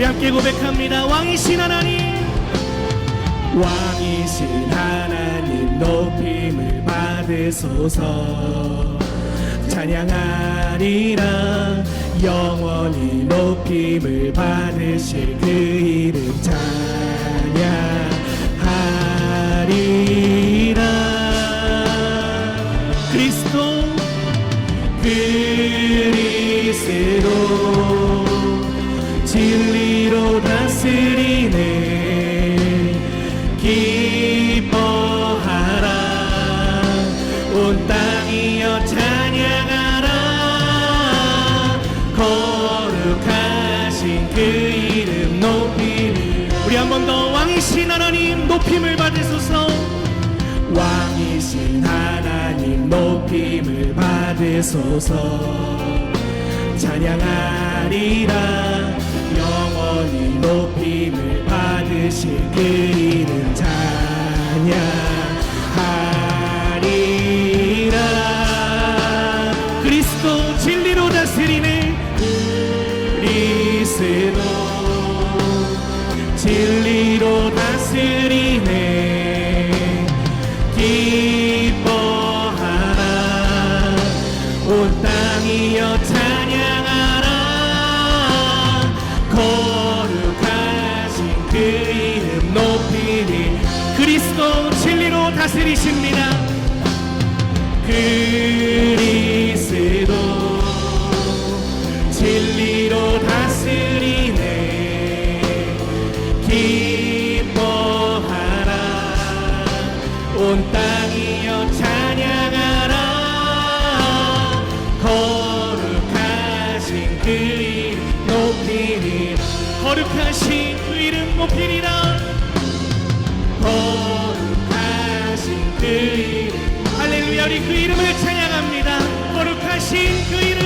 우리 함께 고백합니다. 왕이신 하나님, 왕이신 하나님 높임을 받으소서. 찬양하리라 영원히 높임을 받으실 그 이름 찬양하리라. 그리스도 진리로 다스리네. 기뻐하라 온 땅이여 찬양하라. 거룩하신 그 이름 높이니. 우리 한 번 더. 왕이신 하나님 높임을 받으소서. 왕이신 하나님 높임을 받으소서. 찬양하리라 영원히 높임을 받으실 그 이름 찬양하리라. 그리스도 진리로 다스리네. 그리스도 진리로 다스리네. 기뻐하라 온 땅이여 찬양하라. 거룩하신 그 이름 높이니. 그리스도 진리로 다스리십니다. 그리스도 진리로 다스리네. 기뻐하라 온 땅이여 찬양하라. 거룩하신 그 이름 높이니. 거룩하신 그 이름 높이리라. 거룩하신 그 이름. 할렐루야. 우리 그 이름을 찬양합니다. 거룩하신 그 이름.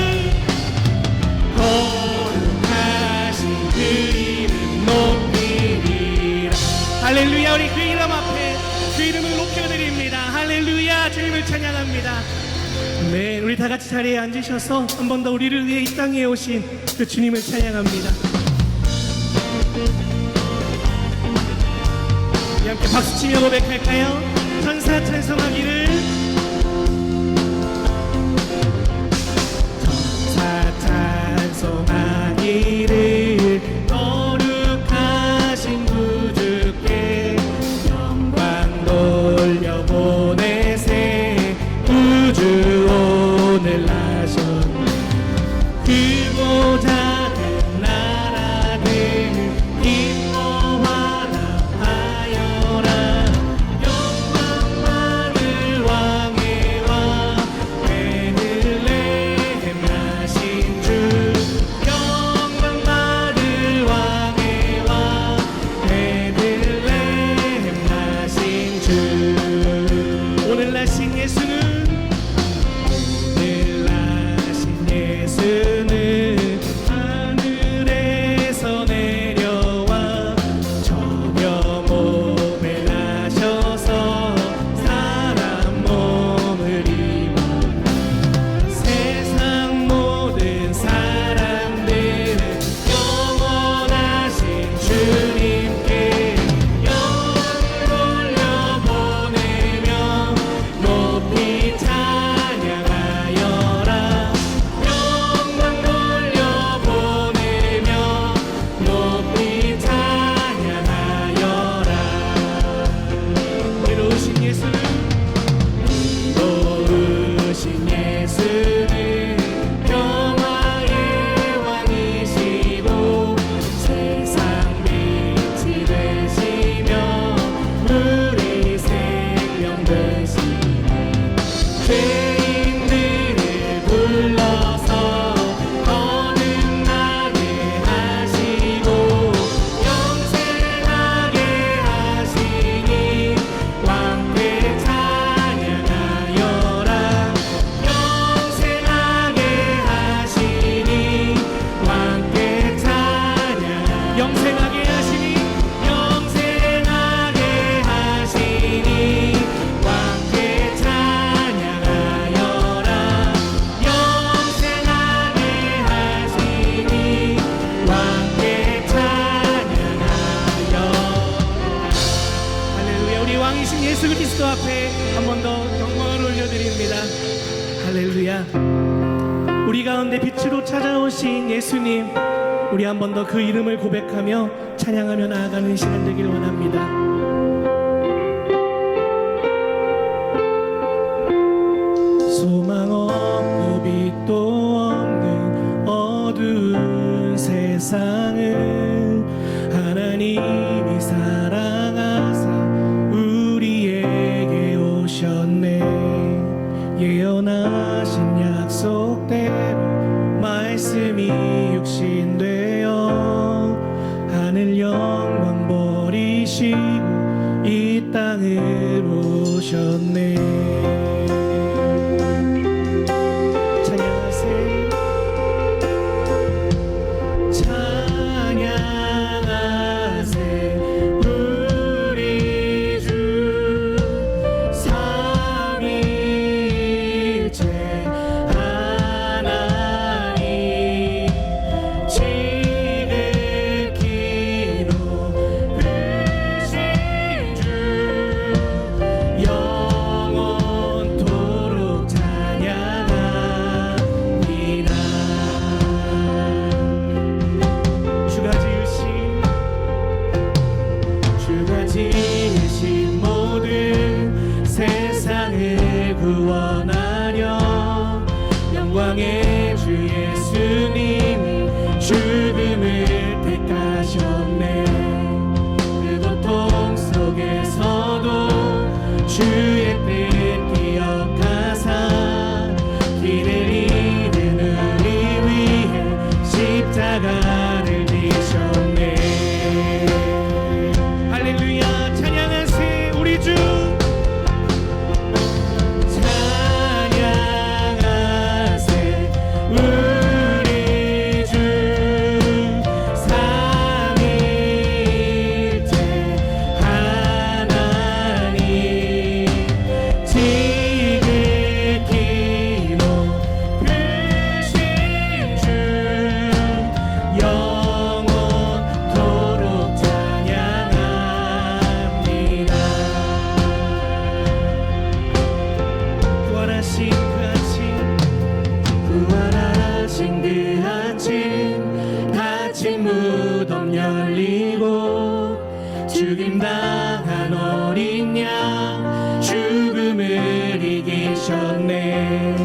거룩하신 그 이름 높이리라. 할렐루야. 우리 그 이름 앞에 그 이름을 높여드립니다. 할렐루야. 주님을 찬양합니다. 네, 우리 다 같이 자리에 앉으셔서 한 번 더 우리를 위해 이 땅에 오신 그 주님을 찬양합니다. 우리 함께 박수치며 고백할까요? 천사 찬송하기를. 천사 찬송하기를 거룩하신 구주께 영광 돌려보내세. 구주 오늘 나셨네. 그보다 큰 나라들 기뻐하라 하여라. 영광 받을 왕의 왕 베들레헴 나신 주. 영광 받을 왕의 왕 베들레헴 나신 주. 오늘 나신 예수는 하늘에서 내려와 저녀 몸에 나셔서 사람 몸을 입어 세상 모든 사람들은 영원하신 주님께 영광 돌려보내며 높이 찬양하여라. 영생하게 하시니 왕께 찬양하여라. 앞에 한 번 더 영광을 올려드립니다. 할렐루야. 우리 가운데 빛으로 찾아오신 예수님, 우리 한 번 더 그 이름을 고백하며 찬양하며 나아가는 시간 되길 원합니다. 소망 없고 빛도 없는 어두운 세상을 하나님이 사랑하사 우리에게 오셨네. 예언하신 약속대로 말씀이 육신되어 하늘 영광 버리시고 이 땅을 오셨네. 영광의 주 예수님이 죽음을 택하셨네. 그 고통 속에서도 주의 뜻 기억하사 길을 잃은 우리 위해 십자가를 지셨네. 할렐루야. 찬양하세 우리 주. 무덤 열리고 죽임당한 어린 양 죽음을 이기셨네.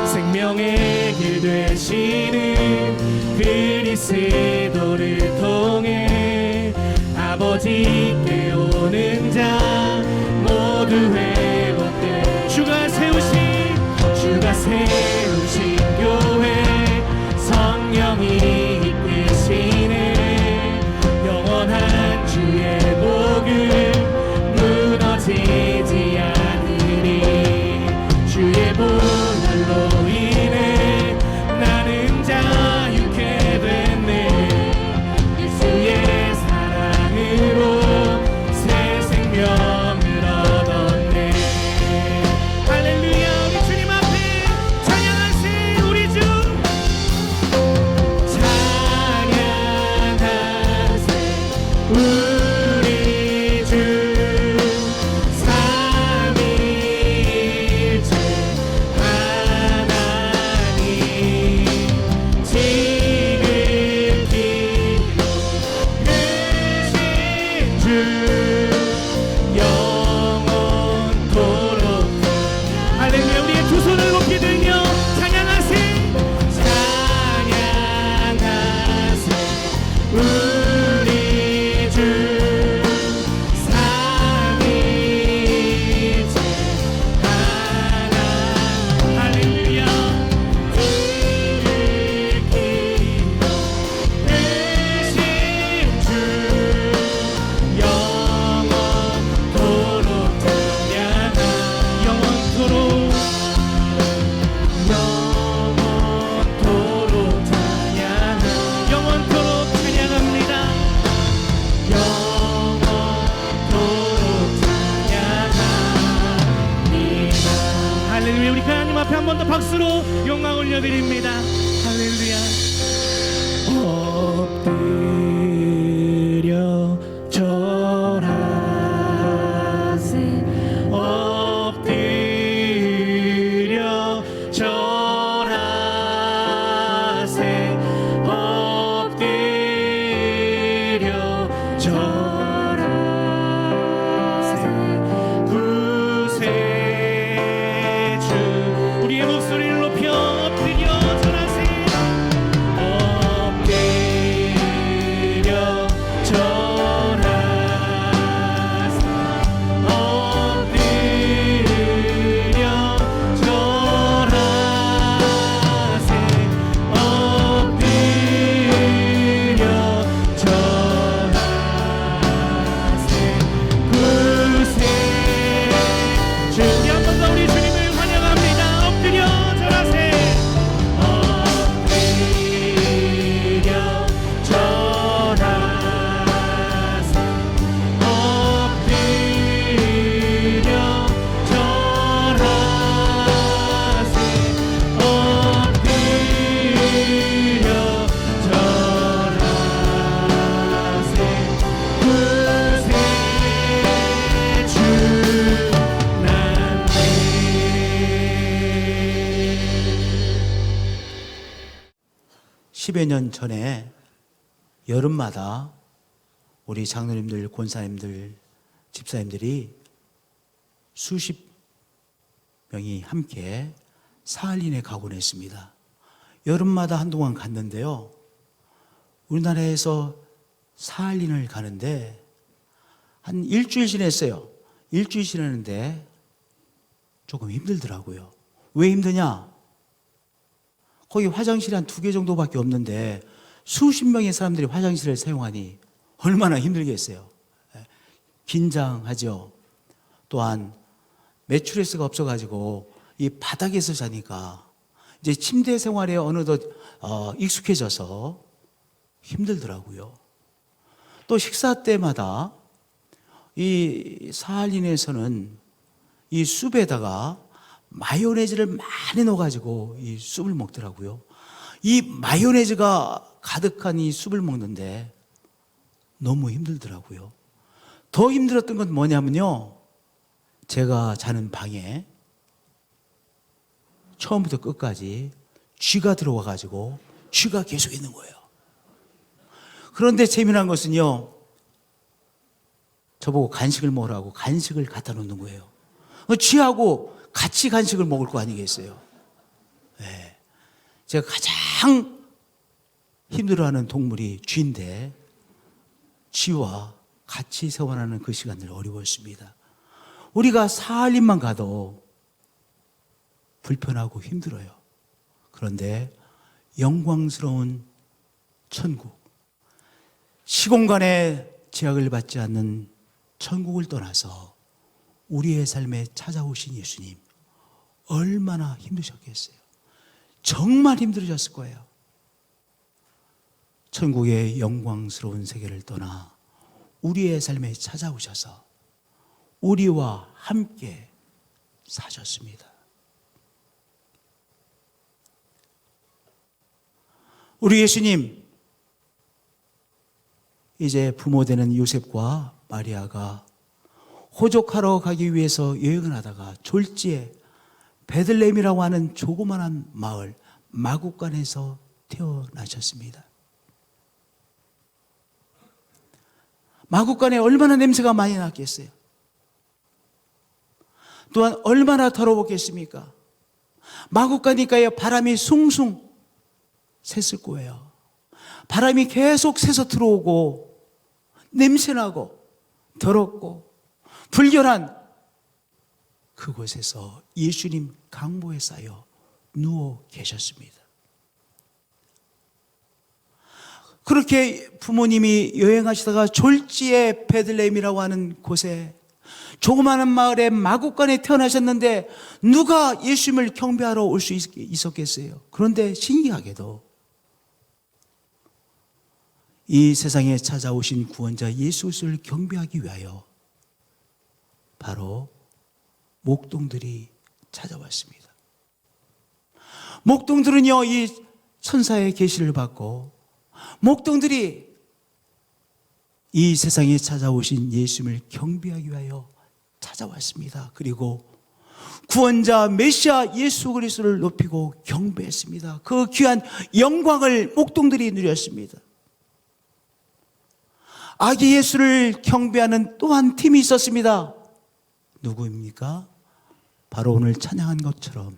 생명의 길 되시는 그리스도를 통해 아버지께 오는 자 모두 회복돼. 주가 세우신 교회 성령이 영원한 주의 복음 무너지지 않으니 주의 보혈로 인해 나는 자유케 됐네. 예수의 사랑으로 새 생명을 얻었네. 할렐루야. 우리 주님 앞에 찬양하세 우리 주. 우리 주 삼위일체 하나님 지극히 크신 주 영원토록. 할렐루야. 우리의 두 손을 높이 들며 찬양하세. 찬양하세 우리 삼위일체 하나. 할렐루야. 지극히 크신 주 영원토록 찬양하. 영원토록 찬양하. 영원토록 찬양합니다. 할렐루야. 우리 하나님 앞에 한 번 더 박수로 영광 올려드립니다. 할렐루야. 엎드려 절하세. 30여 년 전에 여름마다 우리 장로님들, 권사님들, 집사님들이 수십 명이 함께 사할린에 가곤 했습니다. 여름마다 한동안 갔는데요. 우리나라에서 사할린을 가는데 한 일주일 지냈어요. 일주일 지내는데 조금 힘들더라고요. 왜 힘드냐? 거기 화장실이 한 2개 정도밖에 없는데 수십 명의 사람들이 화장실을 사용하니 얼마나 힘들겠어요. 긴장하죠. 또한 매트리스가 없어가지고 이 바닥에서 자니까 이제 침대 생활에 어느덧 익숙해져서 힘들더라고요. 또 식사 때마다 이 사할린에서는 이 숲에다가 마요네즈를 많이 넣어가지고 이 숲을 먹더라고요. 이 마요네즈가 가득한 이 숲을 먹는데 너무 힘들더라고요. 더 힘들었던 건 뭐냐면요, 제가 자는 방에 처음부터 끝까지 쥐가 들어와가지고 쥐가 계속 있는 거예요. 그런데 재미난 것은요, 저보고 간식을 먹으라고 간식을 갖다 놓는 거예요. 쥐하고 같이 간식을 먹을 거 아니겠어요? 네. 제가 가장 힘들어하는 동물이 쥐인데 쥐와 같이 생활하는 그 시간들 어려웠습니다. 우리가 사할린만 가도 불편하고 힘들어요. 그런데 영광스러운 천국, 시공간에 제약을 받지 않는 천국을 떠나서 우리의 삶에 찾아오신 예수님, 얼마나 힘드셨겠어요. 정말 힘들으셨을 거예요. 천국의 영광스러운 세계를 떠나 우리의 삶에 찾아오셔서 우리와 함께 사셨습니다. 우리 예수님, 이제 부모 되는 요셉과 마리아가 호적하러 가기 위해서 여행을 하다가 졸지에 베들레헴이라고 하는 조그만한 마을 마구간에서 태어나셨습니다. 마구간에 얼마나 냄새가 많이 났겠어요. 또한 얼마나 더러웠겠습니까? 마구간이니까요, 바람이 숭숭 샜을 거예요. 바람이 계속 새서 들어오고 냄새나고 더럽고 불결한 그곳에서 예수님 강보에 쌓여 누워 계셨습니다. 그렇게 부모님이 여행하시다가 졸지에 베들레헴이라고 하는 곳에 조그마한 마을에 마구간에 태어나셨는데 누가 예수님을 경배하러 올 수 있었겠어요? 그런데 신기하게도 이 세상에 찾아오신 구원자 예수 그리스도를 경배하기 위하여 바로 목동들이 찾아왔습니다. 목동들은요, 이 천사의 계시를 받고 목동들이 이 세상에 찾아오신 예수님을 경배하기 위하여 찾아왔습니다. 그리고 구원자 메시아 예수 그리스도를 높이고 경배했습니다. 그 귀한 영광을 목동들이 누렸습니다. 아기 예수를 경배하는 또 한 팀이 있었습니다. 누구입니까? 바로 오늘 찬양한 것처럼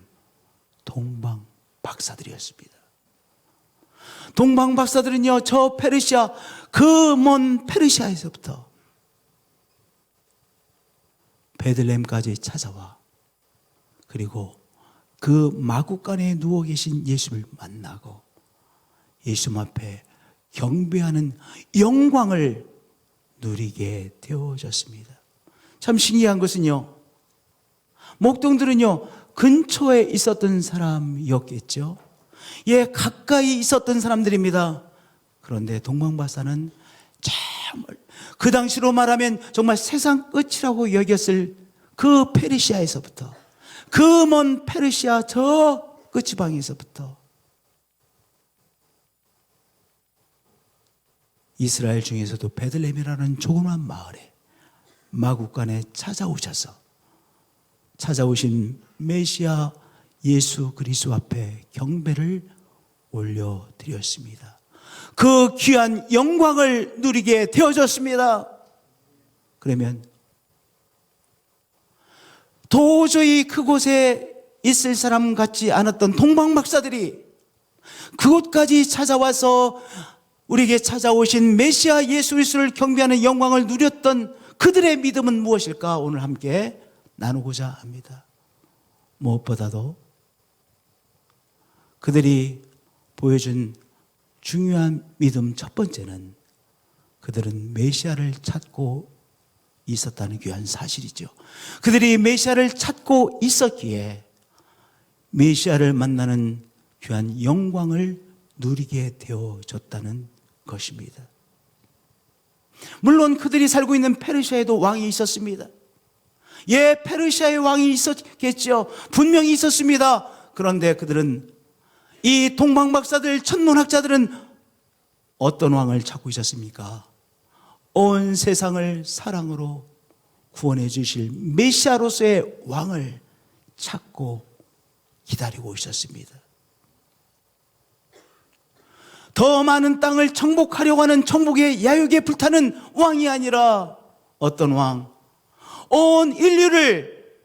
동방 박사들이었습니다. 동방 박사들은요, 저 페르시아, 그 먼 페르시아에서부터 베들레헴까지 찾아와 그리고 그 마구간에 누워 계신 예수를 만나고 예수 앞에 경배하는 영광을 누리게 되어졌습니다. 참 신기한 것은요, 목동들은요 근처에 있었던 사람이었겠죠. 예, 가까이 있었던 사람들입니다. 그런데 동방박사는 정말 그 당시로 말하면 정말 세상 끝이라고 여겼을 그 페르시아에서부터, 그 먼 페르시아 저 끝지방에서부터 이스라엘 중에서도 베들레헴이라는 조그만 마을에 마구간에 찾아오신 메시아 예수 그리스도 앞에 경배를 올려드렸습니다. 그 귀한 영광을 누리게 되어졌습니다. 그러면 도저히 그곳에 있을 사람 같지 않았던 동방박사들이 그곳까지 찾아와서 우리에게 찾아오신 메시아 예수 그리스도를 경배하는 영광을 누렸던 그들의 믿음은 무엇일까? 오늘 함께 나누고자 합니다. 무엇보다도 그들이 보여준 중요한 믿음 첫 번째는 그들은 메시아를 찾고 있었다는 귀한 사실이죠. 그들이 메시아를 찾고 있었기에 메시아를 만나는 귀한 영광을 누리게 되어졌다는 것입니다. 물론 그들이 살고 있는 페르시아에도 왕이 있었습니다. 예, 페르시아의 왕이 있었겠죠. 분명히 있었습니다. 그런데 그들은, 이 동방박사들, 천문학자들은 어떤 왕을 찾고 있었습니까? 온 세상을 사랑으로 구원해 주실 메시아로서의 왕을 찾고 기다리고 있었습니다. 더 많은 땅을 정복하려고 하는 정복의 야욕에 불타는 왕이 아니라 어떤 왕? 온 인류를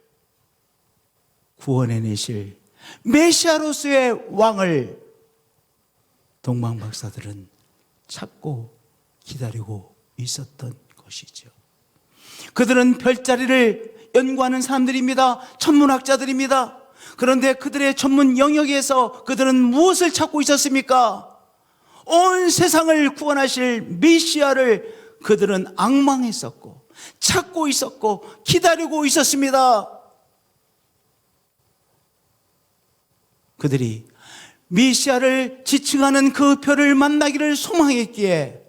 구원해내실 메시아로서의 왕을 동방박사들은 찾고 기다리고 있었던 것이죠. 그들은 별자리를 연구하는 사람들입니다. 천문학자들입니다. 그런데 그들의 전문 영역에서 그들은 무엇을 찾고 있었습니까? 온 세상을 구원하실 메시아를 그들은 앙망했었고 찾고 있었고 기다리고 있었습니다. 그들이 메시아를 지칭하는 그 별을 만나기를 소망했기에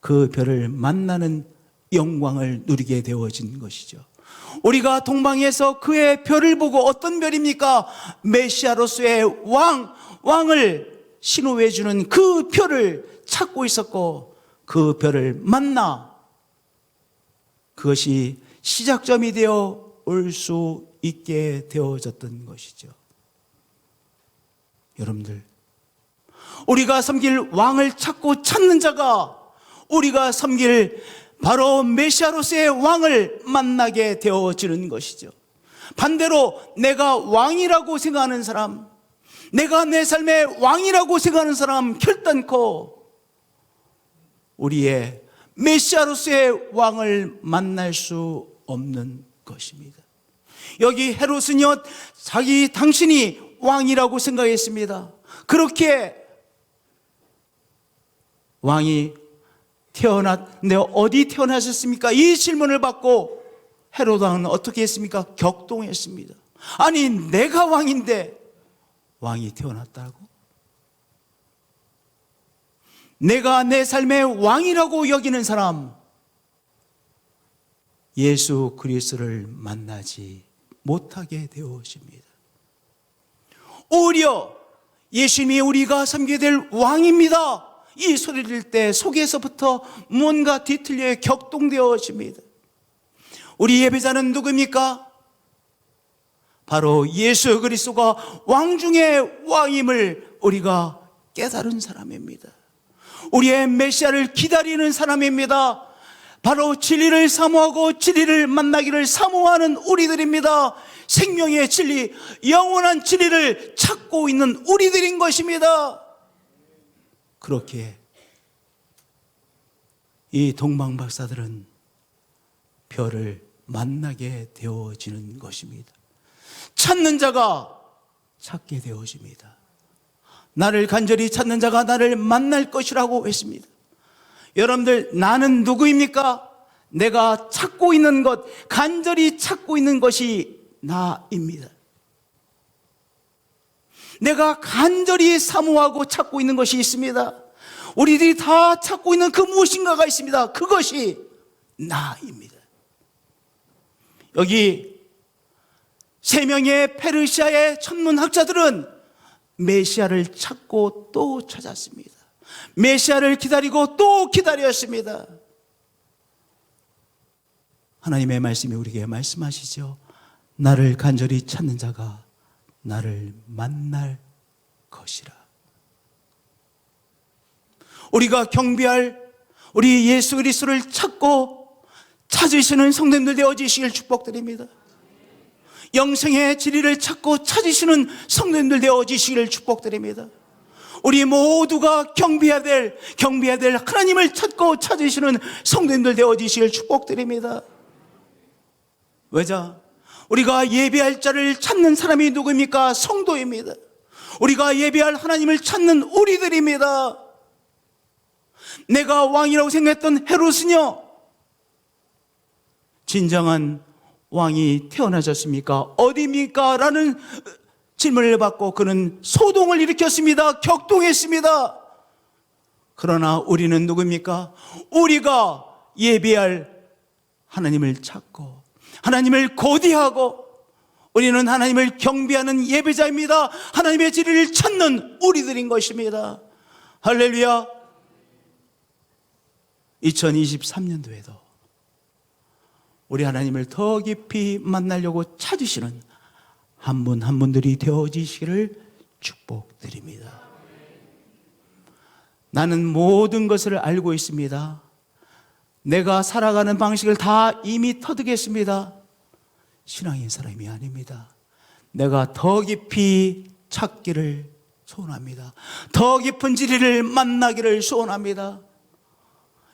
그 별을 만나는 영광을 누리게 되어진 것이죠. 우리가 동방에서 그의 별을 보고 어떤 별입니까? 메시아로서의 왕을 신호해 주는 그 별을 찾고 있었고 그 별을 만나 그것이 시작점이 되어 올 수 있게 되어졌던 것이죠. 여러분들, 우리가 섬길 왕을 찾고 찾는 자가 우리가 섬길 바로 메시아로서의 왕을 만나게 되어지는 것이죠. 반대로 내가 왕이라고 생각하는 사람, 내가 내 삶의 왕이라고 생각하는 사람 결단코 우리의 메시아로서의 왕을 만날 수 없는 것입니다. 여기 헤롯은요, 당신이 왕이라고 생각했습니다. 그렇게 왕이 태어났는데 어디 태어나셨습니까? 이 질문을 받고 헤롯 왕은 어떻게 했습니까? 격동했습니다. 아니, 내가 왕인데 왕이 태어났다고? 내가 내 삶의 왕이라고 여기는 사람, 예수 그리스도를 만나지 못하게 되어집니다. 오히려 예수님이 우리가 섬겨야 될 왕입니다, 이 소리를 들을 때 속에서부터 뭔가 뒤틀려 격동되어집니다. 우리 예배자는 누구입니까? 바로 예수 그리스도가 왕 중의 왕임을 우리가 깨달은 사람입니다. 우리의 메시아를 기다리는 사람입니다. 바로 진리를 사모하고 진리를 만나기를 사모하는 우리들입니다. 생명의 진리, 영원한 진리를 찾고 있는 우리들인 것입니다. 그렇게 이 동방박사들은 별을 만나게 되어지는 것입니다. 찾는 자가 찾게 되어집니다. 나를 간절히 찾는 자가 나를 만날 것이라고 했습니다. 여러분들, 나는 누구입니까? 내가 찾고 있는 것, 간절히 찾고 있는 것이 나입니다. 내가 간절히 사모하고 찾고 있는 것이 있습니다. 우리들이 다 찾고 있는 그 무엇인가가 있습니다. 그것이 나입니다. 여기 3명의 페르시아의 천문학자들은 메시아를 찾고 또 찾았습니다. 메시아를 기다리고 또 기다렸습니다. 하나님의 말씀이 우리에게 말씀하시죠. 나를 간절히 찾는 자가 나를 만날 것이라. 우리가 경배할 우리 예수 그리스도를 찾고 찾으시는 성도님들 되어지시길 축복드립니다. 영생의 진리를 찾고 찾으시는 성도님들 되어지시기를 축복드립니다. 우리 모두가 경배해야 될 하나님을 찾고 찾으시는 성도님들 되어지시길 축복드립니다. 왜자? 우리가 예배할 자를 찾는 사람이 누구입니까? 성도입니다. 우리가 예배할 하나님을 찾는 우리들입니다. 내가 왕이라고 생각했던 헤롯은요, 진정한 왕이 태어나셨습니까? 어디입니까? 라는 질문을 받고 그는 소동을 일으켰습니다. 격동했습니다. 그러나 우리는 누구입니까? 우리가 예배할 하나님을 찾고 하나님을 고대하고 우리는 하나님을 경배하는 예배자입니다. 하나님의 진리를 찾는 우리들인 것입니다. 할렐루야. 2023년도에도 우리 하나님을 더 깊이 만나려고 찾으시는 한 분 한 분들이 되어지시기를 축복드립니다. 나는 모든 것을 알고 있습니다. 내가 살아가는 방식을 다 이미 터득했습니다. 신앙인 사람이 아닙니다. 내가 더 깊이 찾기를 소원합니다. 더 깊은 진리를 만나기를 소원합니다.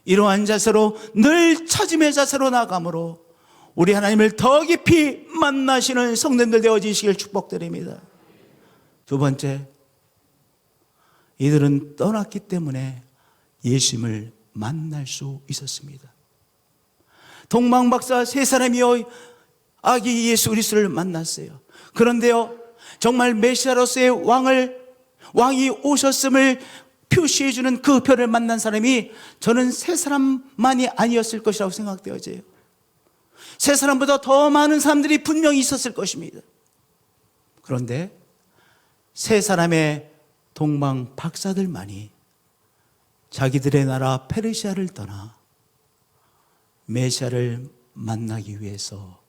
이러한 자세로 늘 찾음의 자세로 나감으로 우리 하나님을 더 깊이 만나시는 성도님들 되어지시길 축복드립니다. 두 번째, 이들은 떠났기 때문에 예수님을 만날 수 있었습니다. 동방박사 세 사람이요 아기 예수 그리스도를 만났어요. 그런데요, 정말 메시아로서의 왕이 오셨음을 표시해주는 그 별을 만난 사람이 저는 세 사람만이 아니었을 것이라고 생각되어져요. 세 사람보다 더 많은 사람들이 분명히 있었을 것입니다. 그런데 세 사람의 동방 박사들만이 자기들의 나라 페르시아를 떠나 메시아를 만나기 위해서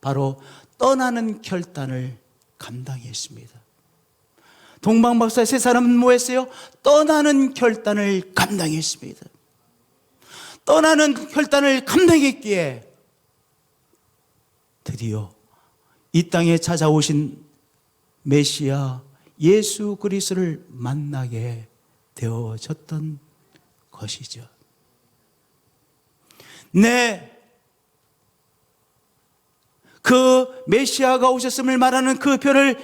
바로 떠나는 결단을 감당했습니다. 동방박사 세 사람은 뭐 했어요? 떠나는 결단을 감당했습니다. 떠나는 결단을 감당했기에 드디어 이 땅에 찾아오신 메시아 예수 그리스도를 만나게 되어졌던 것이죠. 그 메시아가 오셨음을 말하는 그 별을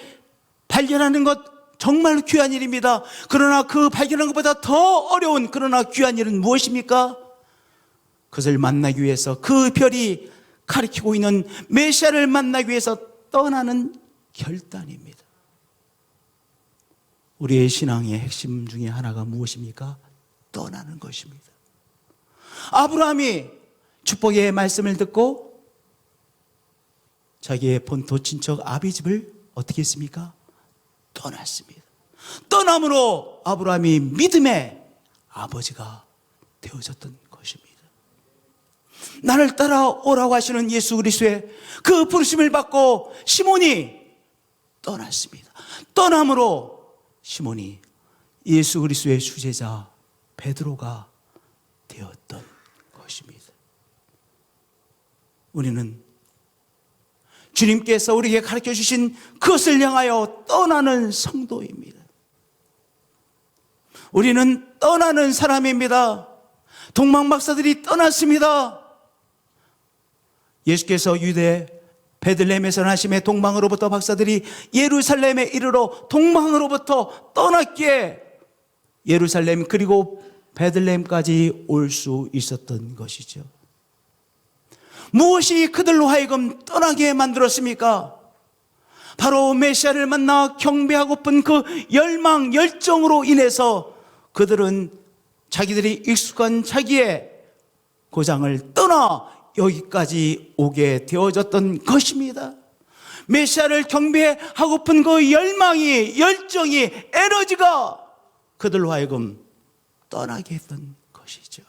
발견하는 것 정말 귀한 일입니다. 그러나 그 발견한 것보다 더 어려운 그러나 귀한 일은 무엇입니까? 그것을 만나기 위해서 그 별이 가리키고 있는 메시아를 만나기 위해서 떠나는 결단입니다. 우리의 신앙의 핵심 중에 하나가 무엇입니까? 떠나는 것입니다. 아브라함이 축복의 말씀을 듣고 자기의 본토 친척 아비집을 어떻게 했습니까? 떠났습니다. 떠남으로 아브라함이 믿음의 아버지가 되어졌던 것입니다. 나를 따라오라고 하시는 예수 그리스도의 그 부르심을 받고 시몬이 떠났습니다. 떠남으로 시몬이 예수 그리스도의 수제자 베드로가 되었던 것입니다. 우리는 주님께서 우리에게 가르쳐 주신 그것을 향하여 떠나는 성도입니다. 우리는 떠나는 사람입니다. 동방박사들이 떠났습니다. 예수께서 유대 베들레헴에서 나심에 동방으로부터 박사들이 예루살렘에 이르러 동방으로부터 떠났기에 예루살렘 그리고 베들레헴까지 올 수 있었던 것이죠. 무엇이 그들로 하여금 떠나게 만들었습니까? 바로 메시아를 만나 경배하고픈 그 열망, 열정으로 인해서 그들은 자기들이 익숙한 자기의 고장을 떠나 여기까지 오게 되어졌던 것입니다. 메시아를 경배하고픈 그 열망이, 열정이, 에너지가 그들로 하여금 떠나게 했던 것이죠.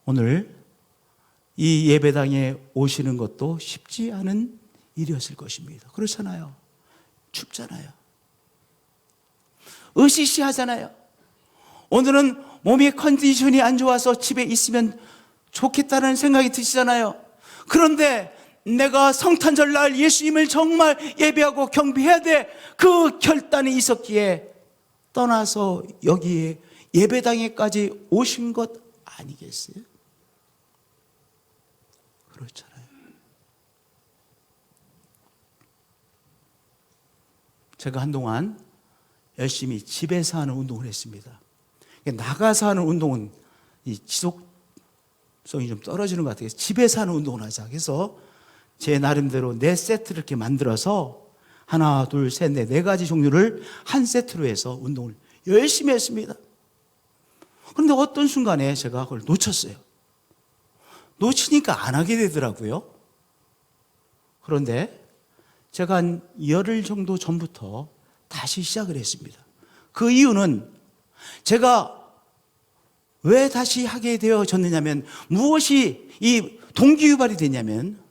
오늘 이 예배당에 오시는 것도 쉽지 않은 일이었을 것입니다. 그렇잖아요. 춥잖아요. 으시시하잖아요. 오늘은 몸의 컨디션이 안 좋아서 집에 있으면 좋겠다는 생각이 드시잖아요. 그런데 내가 성탄절 날 예수님을 정말 예배하고 경배해야 돼, 그 결단이 있었기에 떠나서 여기에 예배당에까지 오신 것 아니겠어요? 그렇잖아요. 제가 한동안 열심히 집에서 하는 운동을 했습니다. 나가서 하는 운동은 이 지속성이 좀 떨어지는 것 같아요. 집에서 하는 운동을 하자. 그래서 제 나름대로 4세트를 이렇게 만들어서 하나, 둘, 셋, 넷, 4가지 종류를 한 세트로 해서 운동을 열심히 했습니다. 그런데 어떤 순간에 제가 그걸 놓쳤어요. 놓치니까 안 하게 되더라고요. 그런데 제가 한 열흘 정도 전부터 다시 시작을 했습니다. 그 이유는 제가 왜 다시 하게 되어졌느냐면, 무엇이 이 동기유발이 되냐면,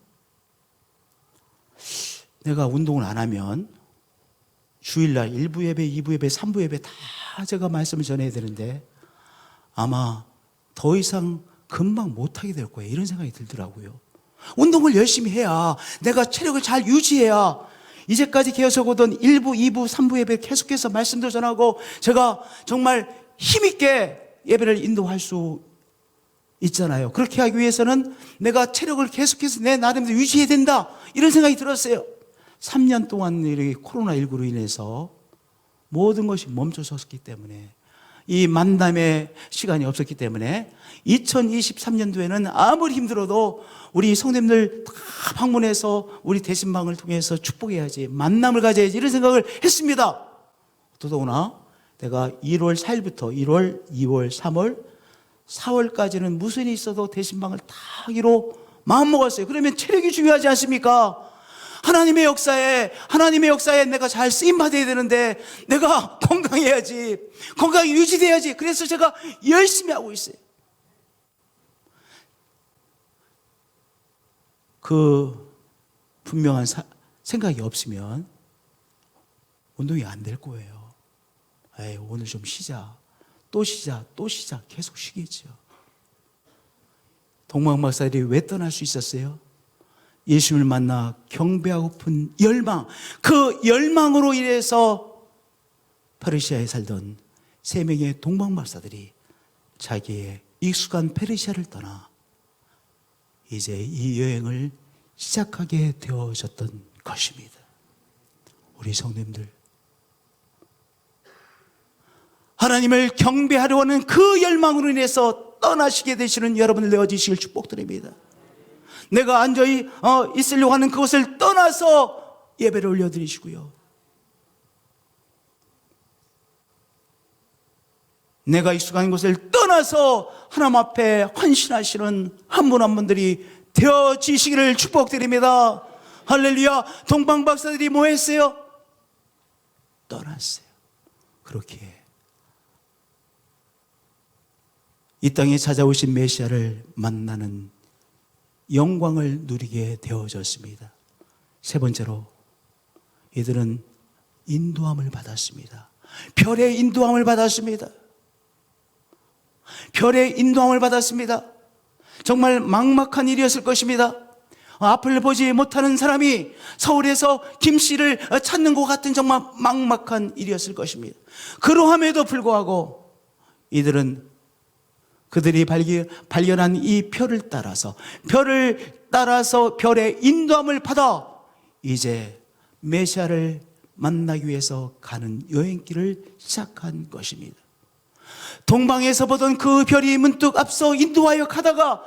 내가 운동을 안 하면 주일날 1부 예배, 2부 예배, 3부 예배 다 제가 말씀을 전해야 되는데 아마 더 이상 금방 못하게 될 거예요. 이런 생각이 들더라고요. 운동을 열심히 해야, 내가 체력을 잘 유지해야 이제까지 계속 오던 1부, 2부, 3부 예배 계속해서 말씀도 전하고 제가 정말 힘있게 예배를 인도할 수 있잖아요. 그렇게 하기 위해서는 내가 체력을 계속해서 내 나름대로 유지해야 된다, 이런 생각이 들었어요. 3년 동안 이렇게 코로나19로 인해서 모든 것이 멈춰섰기 때문에, 이 만남의 시간이 없었기 때문에 2023년도에는 아무리 힘들어도 우리 성도님들 다 방문해서 우리 대신방을 통해서 축복해야지, 만남을 가져야지, 이런 생각을 했습니다. 더더구나 내가 1월 4일부터 1월, 2월, 3월, 4월까지는 무슨 일이 있어도 대신방을 다 하기로 마음먹었어요. 그러면 체력이 중요하지 않습니까? 하나님의 역사에 내가 잘 쓰임받아야 되는데 내가 건강해야지, 건강이 유지돼야지. 그래서 제가 열심히 하고 있어요. 그 분명한 생각이 없으면 운동이 안 될 거예요. 에이, 오늘 좀 쉬자, 또 쉬자, 또 쉬자, 계속 쉬겠죠. 동방 박사들이 왜 떠날 수 있었어요? 예수님을 만나 경배하고픈 열망, 그 열망으로 인해서 페르시아에 살던 3명의 동방 박사들이 자기의 익숙한 페르시아를 떠나 이제 이 여행을 시작하게 되어졌던 것입니다. 우리 성도님들, 하나님을 경배하려 하는 그 열망으로 인해서 떠나시게 되시는 여러분들 되어지시길 축복드립니다. 내가 앉아 있으려고 하는 그것을 떠나서 예배를 올려드리시고요, 내가 익숙한 곳을 떠나서 하나님 앞에 헌신하시는 한 분 한 분들이 되어지시기를 축복드립니다. 할렐루야. 동방 박사들이 뭐 했어요? 떠났어요. 그렇게 이 땅에 찾아오신 메시아를 만나는 영광을 누리게 되어졌습니다. 세 번째로, 이들은 인도함을 받았습니다. 별의 인도함을 받았습니다. 별의 인도함을 받았습니다. 정말 막막한 일이었을 것입니다. 앞을 보지 못하는 사람이 서울에서 김 씨를 찾는 것 같은 정말 막막한 일이었을 것입니다. 그러함에도 불구하고 이들은 그들이 발견한 이 별을 따라서 별의 인도함을 받아 이제 메시아를 만나기 위해서 가는 여행길을 시작한 것입니다. 동방에서 보던 그 별이 문득 앞서 인도하여 가다가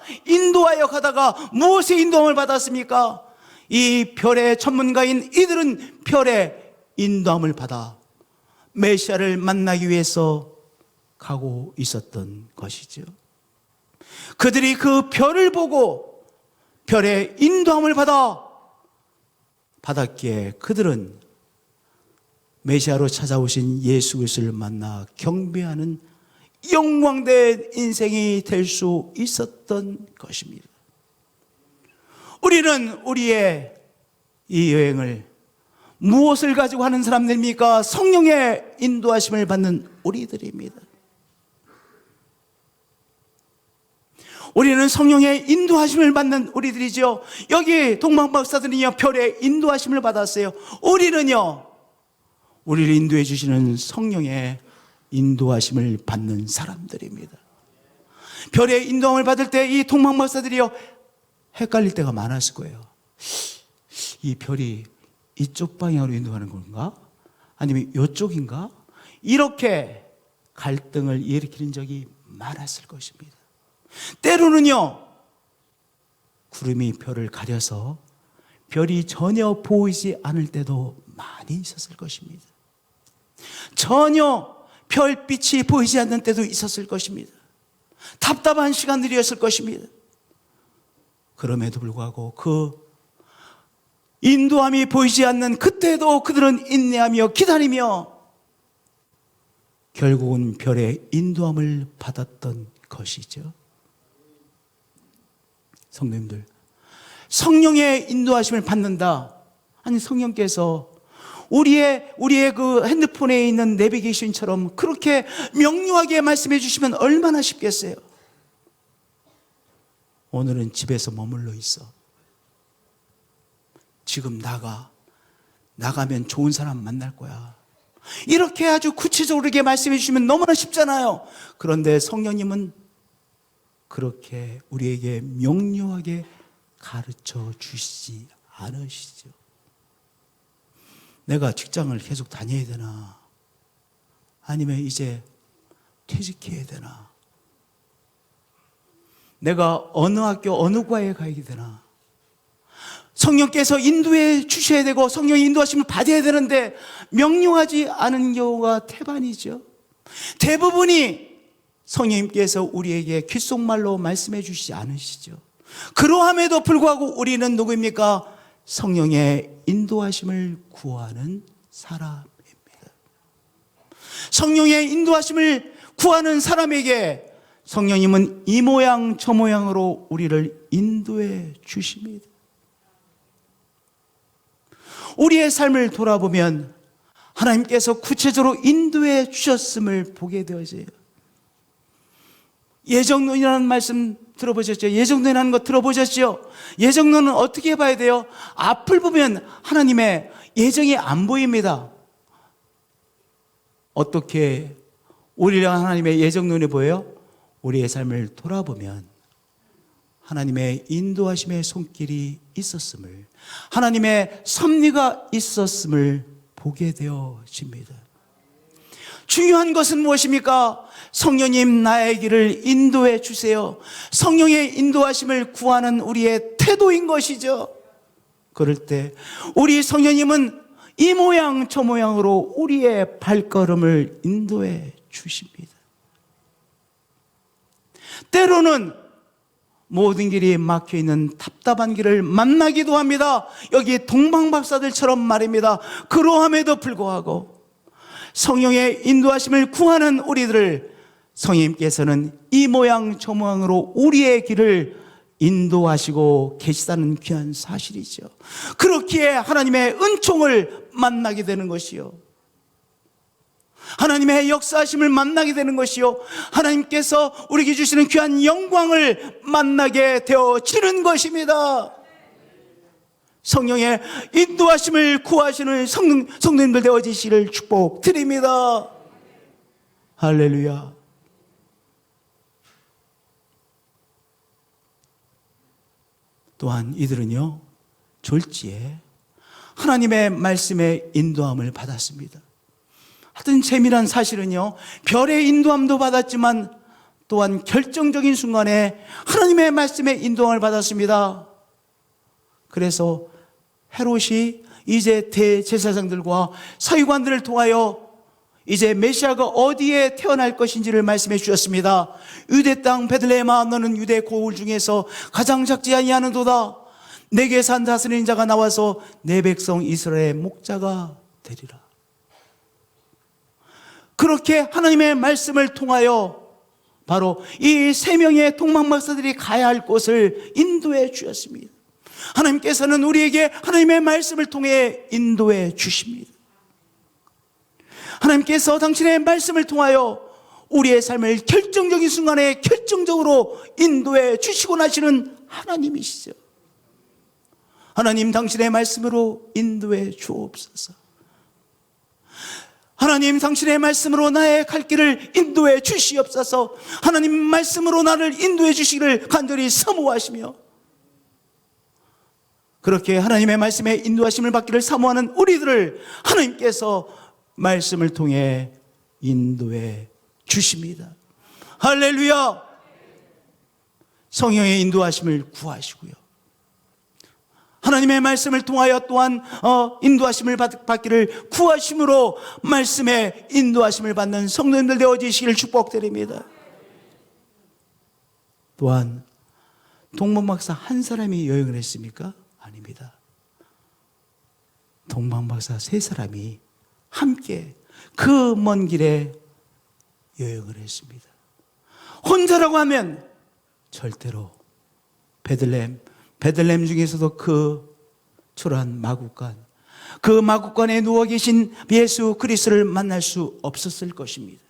무엇의 인도함을 받았습니까? 이 별의 전문가인 이들은 별의 인도함을 받아 메시아를 만나기 위해서 가고 있었던 것이죠. 그들이 그 별을 보고 별의 인도함을 받았기에 그들은 메시아로 찾아오신 예수 그리스도를 만나 경배하는 영광된 인생이 될 수 있었던 것입니다. 우리는 우리의 이 여행을 무엇을 가지고 하는 사람들입니까? 성령의 인도하심을 받는 우리들입니다. 우리는 성령의 인도하심을 받는 우리들이죠. 여기 동방박사들은요, 별의 인도하심을 받았어요. 우리는요, 우리를 인도해 주시는 성령의 인도하심을 받는 사람들입니다. 별의 인도함을 받을 때 이 동방박사들이요, 헷갈릴 때가 많았을 거예요. 이 별이 이쪽 방향으로 인도하는 건가? 아니면 이쪽인가? 이렇게 갈등을 일으키는 적이 많았을 것입니다. 때로는요, 구름이 별을 가려서 별이 전혀 보이지 않을 때도 많이 있었을 것입니다. 전혀 별빛이 보이지 않는 때도 있었을 것입니다. 답답한 시간들이었을 것입니다. 그럼에도 불구하고 그 인도함이 보이지 않는 그때도 그들은 인내하며 기다리며 결국은 별의 인도함을 받았던 것이죠. 성도님들, 성령의 인도하심을 받는다. 아니, 성령께서 우리의 그 핸드폰에 있는 내비게이션처럼 그렇게 명료하게 말씀해 주시면 얼마나 쉽겠어요. 오늘은 집에서 머물러 있어. 지금 나가면 좋은 사람 만날 거야. 이렇게 아주 구체적으로 이렇게 말씀해 주시면 너무나 쉽잖아요. 그런데 성령님은 그렇게 우리에게 명료하게 가르쳐 주시지 않으시죠. 내가 직장을 계속 다녀야 되나? 아니면 이제 퇴직해야 되나? 내가 어느 학교, 어느 과에 가야 되나? 성령께서 인도해 주셔야 되고 성령의 인도하심을 받아야 되는데 명령하지 않은 경우가 태반이죠. 대부분이 성령님께서 우리에게 귓속말로 말씀해 주시지 않으시죠. 그러함에도 불구하고 우리는 누구입니까? 성령의 인도하심을 구하는 사람입니다. 성령의 인도하심을 구하는 사람에게 성령님은 이 모양 저 모양으로 우리를 인도해 주십니다. 우리의 삶을 돌아보면 하나님께서 구체적으로 인도해 주셨음을 보게 되어져요. 예정론이라는 말씀 들어보셨죠? 예정론이라는 거 들어보셨죠? 예정론은 어떻게 봐야 돼요? 앞을 보면 하나님의 예정이 안 보입니다. 어떻게 우리랑 하나님의 예정론이 보여요? 우리의 삶을 돌아보면 하나님의 인도하심의 손길이 있었음을, 하나님의 섭리가 있었음을 보게 되어집니다. 중요한 것은 무엇입니까? 성령님, 나의 길을 인도해 주세요. 성령의 인도하심을 구하는 우리의 태도인 것이죠. 그럴 때 우리 성령님은 이 모양 저 모양으로 우리의 발걸음을 인도해 주십니다. 때로는 모든 길이 막혀있는 답답한 길을 만나기도 합니다. 여기 동방박사들처럼 말입니다. 그러함에도 불구하고 성령의 인도하심을 구하는 우리들을 성령님께서는 이 모양 저 모양으로 우리의 길을 인도하시고 계시다는 귀한 사실이죠. 그렇기에 하나님의 은총을 만나게 되는 것이요, 하나님의 역사하심을 만나게 되는 것이요, 하나님께서 우리에게 주시는 귀한 영광을 만나게 되어지는 것입니다. 성령의 인도하심을 구하시는 성도님들 되어지시를 축복드립니다. 할렐루야. 또한 이들은요, 졸지에 하나님의 말씀의 인도함을 받았습니다. 하여튼 재미난 사실은요, 별의 인도함도 받았지만 또한 결정적인 순간에 하나님의 말씀의 인도함을 받았습니다. 그래서 헤롯이 이제 대제사장들과 서기관들을 통하여 이제 메시아가 어디에 태어날 것인지를 말씀해 주셨습니다. 유대 땅 베들레헴아, 너는 유대 고을 중에서 가장 작지 아니하는도다. 내게 산 다스리는 자가 나와서 내 백성 이스라엘의 목자가 되리라. 그렇게 하나님의 말씀을 통하여 바로 이 세 명의 동방박사들이 가야 할 곳을 인도해 주셨습니다. 하나님께서는 우리에게 하나님의 말씀을 통해 인도해 주십니다. 하나님께서 당신의 말씀을 통하여 우리의 삶을 결정적인 순간에 결정적으로 인도해 주시고 나시는 하나님이시죠. 하나님, 당신의 말씀으로 인도해 주옵소서. 하나님, 당신의 말씀으로 나의 갈 길을 인도해 주시옵소서. 하나님 말씀으로 나를 인도해 주시기를 간절히 사모하시며, 그렇게 하나님의 말씀에 인도하심을 받기를 사모하는 우리들을 하나님께서 말씀을 통해 인도해 주십니다. 할렐루야. 성령의 인도하심을 구하시고요, 하나님의 말씀을 통하여 또한 인도하심을 받기를 구하심으로 말씀에 인도하심을 받는 성도님들 되어지시기를 축복드립니다. 또한 동방박사 한 사람이 여행을 했습니까? 아닙니다. 동방박사 세 사람이 함께 그 먼 길에 여행을 했습니다. 혼자라고 하면 절대로 베들레헴 중에서도 그 초라한 마구간, 그 마구간에 누워 계신 예수 그리스도를 만날 수 없었을 것입니다.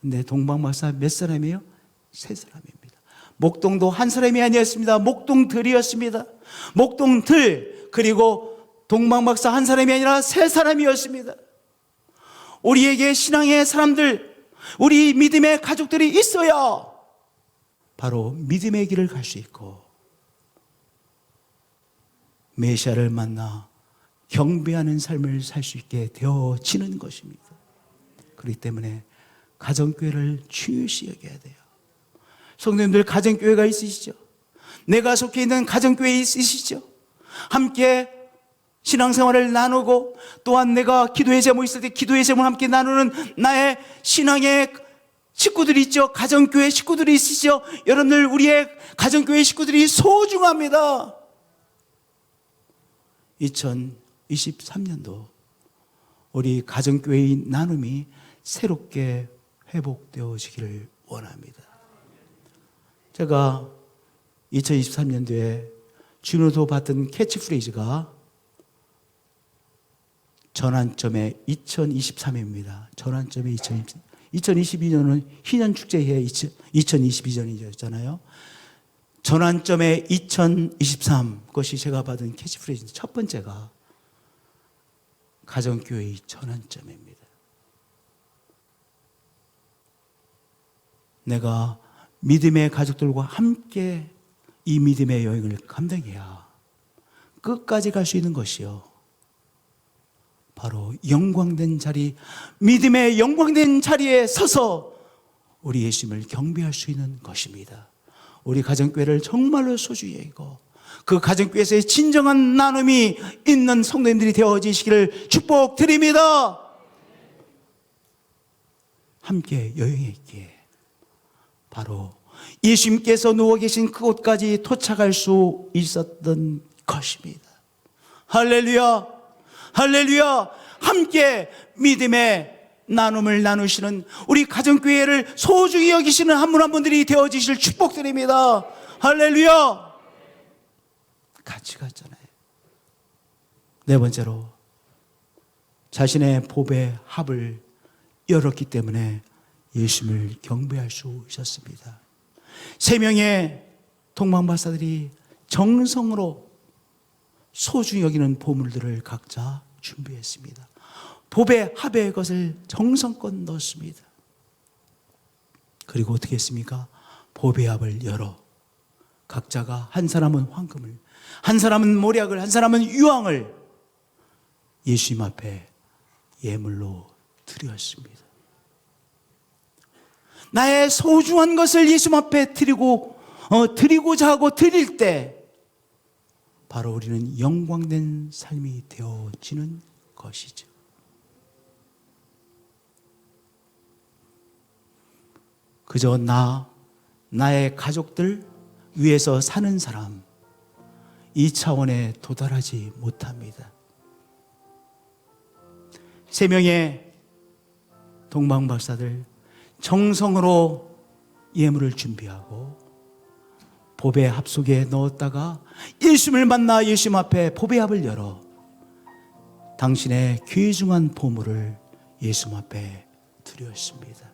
근데 동방박사 몇 사람이에요? 세 사람입니다. 목동도 한 사람이 아니었습니다. 목동들이었습니다. 목동들, 그리고 동방박사 한 사람이 아니라 세 사람이었습니다. 우리에게 신앙의 사람들, 우리 믿음의 가족들이 있어야 바로 믿음의 길을 갈 수 있고 메시아를 만나 경배하는 삶을 살 수 있게 되어지는 것입니다. 그렇기 때문에 가정교회를 중요시 여겨야 돼요. 성도님들, 가정교회가 있으시죠? 내가 속해 있는 가정교회 있으시죠? 함께 신앙생활을 나누고, 또한 내가 기도의 제목 있을 때 기도의 제목을 함께 나누는 나의 신앙의 식구들이 있죠. 가정교회 식구들이 있으시죠? 여러분들, 우리의 가정교회 식구들이 소중합니다. 2023년도 우리 가정교회의 나눔이 새롭게 회복되어지기를 원합니다. 제가 2023년도에 주노도 받은 캐치프레이즈가 전환점의 2023입니다. 전환점의 2023. 2022년은 희년축제해 2022년이었잖아요. 전환점의 2023, 그것이 제가 받은 캐치프레이즈 첫 번째가 가정교회의 전환점입니다. 내가 믿음의 가족들과 함께 이 믿음의 여행을 감당해야 끝까지 갈 수 있는 것이요, 바로 영광된 자리, 믿음의 영광된 자리에 서서 우리 예수님을 경배할 수 있는 것입니다. 우리 가정교회를 정말로 소중히 여기고 그 가정교회에서의 진정한 나눔이 있는 성도님들이 되어지시기를 축복드립니다. 함께 여행했기에 바로 예수님께서 누워 계신 그곳까지 도착할 수 있었던 것입니다. 할렐루야, 할렐루야. 함께 믿음의 나눔을 나누시는 우리 가정교회를 소중히 여기시는 한 분 한 분들이 되어지실 축복드립니다. 할렐루야. 같이 갔잖아요. 네 번째로, 자신의 보배 합을 열었기 때문에 예수님을 경배할 수 있었습니다. 세 명의 동방박사들이 정성으로 소중히 여기는 보물들을 각자 준비했습니다. 보배 합의 것을 정성껏 넣었습니다. 그리고 어떻게 했습니까? 보배 합을 열어 각자가, 한 사람은 황금을, 한 사람은 모략을, 한 사람은 유황을 예수님 앞에 예물로 드렸습니다. 나의 소중한 것을 예수님 앞에 드리고자 하고 드릴 때 바로 우리는 영광된 삶이 되어지는 것이죠. 그저 나의 가족들 위해서 사는 사람, 이 차원에 도달하지 못합니다. 세 명의 동방박사들 정성으로 예물을 준비하고 보배 합 속에 넣었다가 예수님을 만나 예수님 앞에 보배 합을 열어 당신의 귀중한 보물을 예수님 앞에 드렸습니다.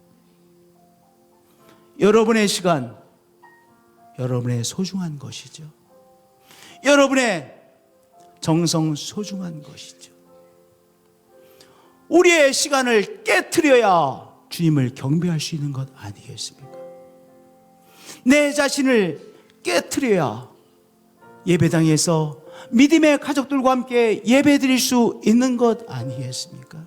여러분의 시간, 여러분의 소중한 것이죠. 여러분의 정성 소중한 것이죠. 우리의 시간을 깨트려야 주님을 경배할 수 있는 것 아니겠습니까? 내 자신을 깨트려야 예배당에서 믿음의 가족들과 함께 예배 드릴 수 있는 것 아니겠습니까?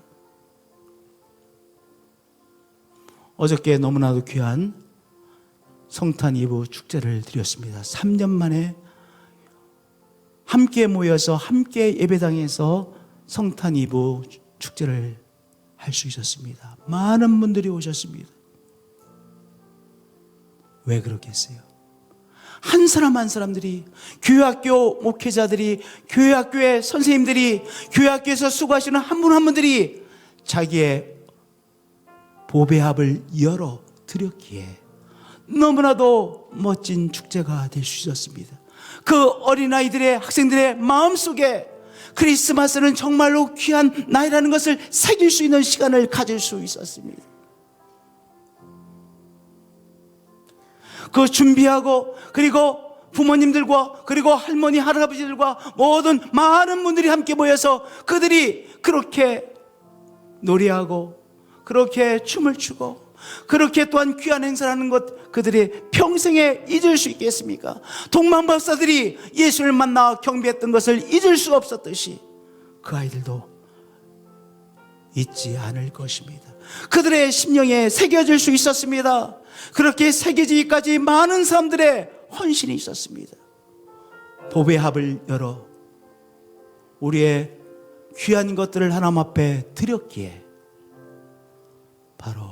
어저께 너무나도 귀한 성탄 이브 축제를 드렸습니다. 3년 만에 함께 모여서 함께 예배당에서 성탄 이브 축제를 할 수 있었습니다. 많은 분들이 오셨습니다. 왜 그렇겠어요? 한 사람 한 사람들이, 교회학교 목회자들이, 교회학교의 선생님들이, 교회학교에서 수고하시는 한 분 한 분들이 자기의 보배합을 열어 드렸기에 너무나도 멋진 축제가 될 수 있었습니다. 그 어린아이들의, 학생들의 마음속에 크리스마스는 정말로 귀한 날이라는 것을 새길 수 있는 시간을 가질 수 있었습니다. 그 준비하고, 그리고 부모님들과, 그리고 할머니, 할아버지들과 모든 많은 분들이 함께 모여서 그들이 그렇게 노래하고, 그렇게 춤을 추고, 그렇게 또한 귀한 행사를 하는 것, 그들이 평생에 잊을 수 있겠습니까? 동방박사들이 예수를 만나 경배했던 것을 잊을 수 없었듯이 그 아이들도 잊지 않을 것입니다. 그들의 심령에 새겨질 수 있었습니다. 그렇게 새겨지기까지 많은 사람들의 헌신이 있었습니다. 보배합을 열어 우리의 귀한 것들을 하나님 앞에 드렸기에 바로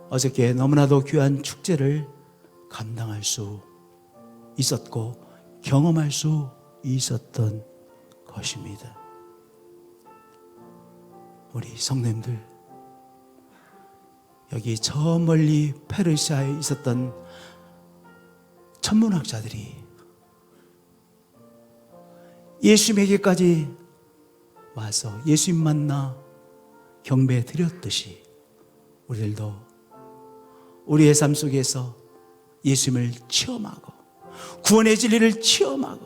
어저께 너무나도 귀한 축제를 감당할 수 있었고 경험할 수 있었던 것입니다. 우리 성도님들, 여기 저 멀리 페르시아에 있었던 천문학자들이 예수님에게까지 와서 예수님 만나 경배 드렸듯이 우리들도 우리의 삶 속에서 예수님을 체험하고 구원의 진리를 체험하고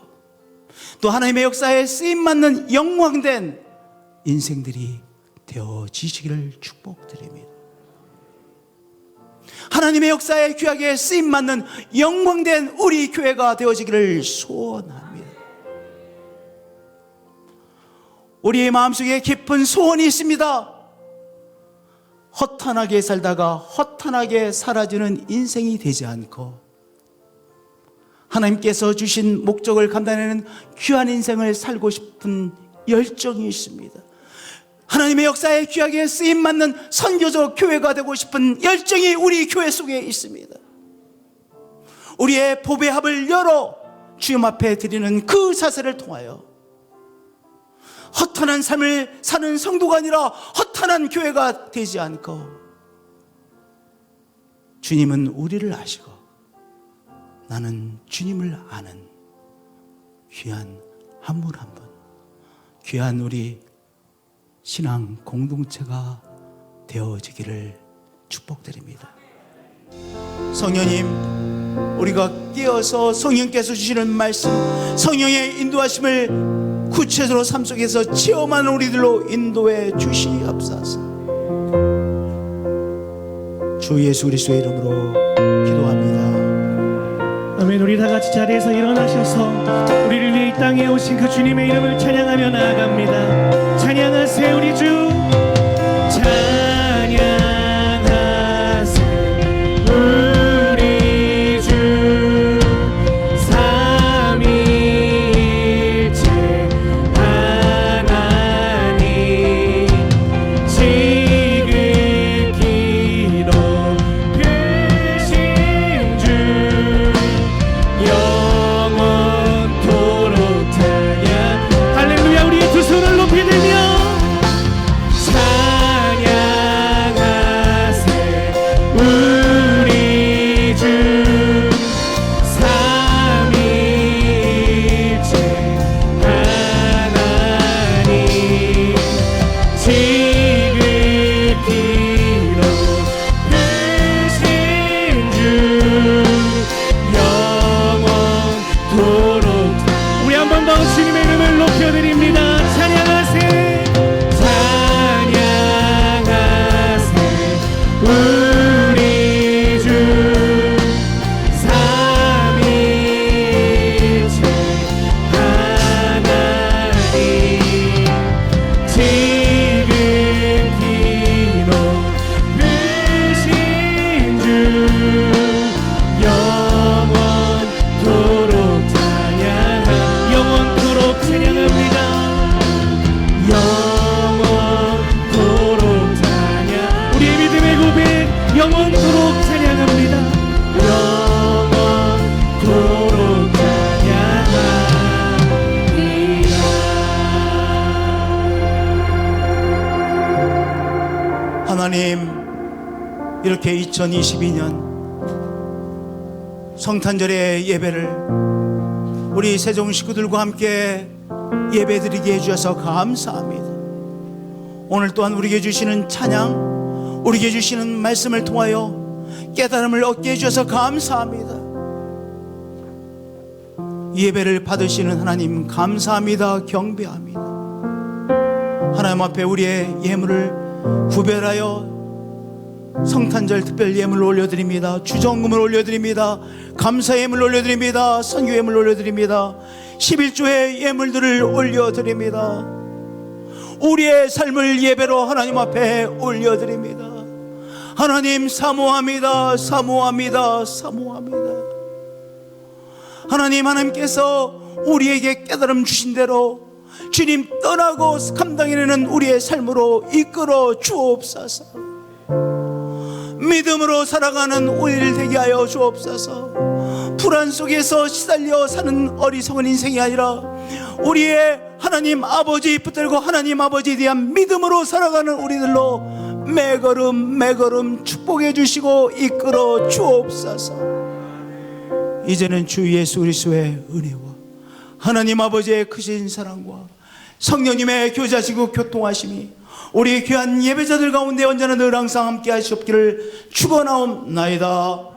또 하나님의 역사에 쓰임받는 영광된 인생들이 되어지시기를 축복드립니다. 하나님의 역사에 귀하게 쓰임받는 영광된 우리 교회가 되어지기를 소원합니다. 우리의 마음속에 깊은 소원이 있습니다. 허탄하게 살다가 허탄하게 사라지는 인생이 되지 않고 하나님께서 주신 목적을 감당하는 귀한 인생을 살고 싶은 열정이 있습니다. 하나님의 역사에 귀하게 쓰임받는 선교적 교회가 되고 싶은 열정이 우리 교회 속에 있습니다. 우리의 보배합을 열어 주님 앞에 드리는 그 자세를 통하여 허탄한 삶을 사는 성도가 아니라 허탄한 교회가 되지 않고 주님은 우리를 아시고 나는 주님을 아는 귀한 한 분 한 분, 귀한 우리 신앙 공동체가 되어지기를 축복드립니다. 성령님, 우리가 깨어서 성령께서 주시는 말씀, 성령의 인도하심을 구체적으로 삶 속에서 체험하는 우리들로 인도해 주시옵소서. 주 예수 그리스도의 이름으로 기도합니다. 아멘. 우리 다 같이 자리에서 일어나셔서 우리를 위해 이 땅에 오신 그 주님의 이름을 찬양하며 나아갑니다. 찬양하세요 우리 주. 찬양하세요 우리 주. 삼위일체 하나님 지극히 높으신 주 영원토록 찬양. 할렐루야. 우리 두 손을 높이 들며 찬양합니다. 영원토록 찬양합니다. 하나님, 이렇게 2022년 성탄절의 예배를 우리 세종 식구들과 함께 예배드리게 해주셔서 감사합니다. 오늘 또한 우리에게 주시는 찬양, 우리에게 주시는 말씀을 통하여 깨달음을 얻게 해주셔서 감사합니다. 예배를 받으시는 하나님 감사합니다. 경배합니다. 하나님 앞에 우리의 예물을 구별하여 성탄절 특별 예물을 올려드립니다. 주정금을 올려드립니다. 감사 예물을 올려드립니다. 선교 예물을 올려드립니다. 11조의 예물들을 올려드립니다. 우리의 삶을 예배로 하나님 앞에 올려드립니다. 하나님 사모합니다. 사모합니다. 사모합니다. 하나님께서 우리에게 깨달음 주신 대로 주님 떠나고 감당해내는 우리의 삶으로 이끌어 주옵소서. 믿음으로 살아가는 우리를 되게 하여 주옵소서. 불안 속에서 시달려 사는 어리석은 인생이 아니라 우리의 하나님 아버지 붙들고 하나님 아버지에 대한 믿음으로 살아가는 우리들로 매걸음 매걸음 축복해 주시고 이끌어 주옵소서. 이제는 주 예수 그리스도의 은혜와 하나님 아버지의 크신 사랑과 성령님의 교제하시고 교통하심이 우리 귀한 예배자들 가운데 언제나 늘 항상 함께 하시옵기를 축원하옵나이다.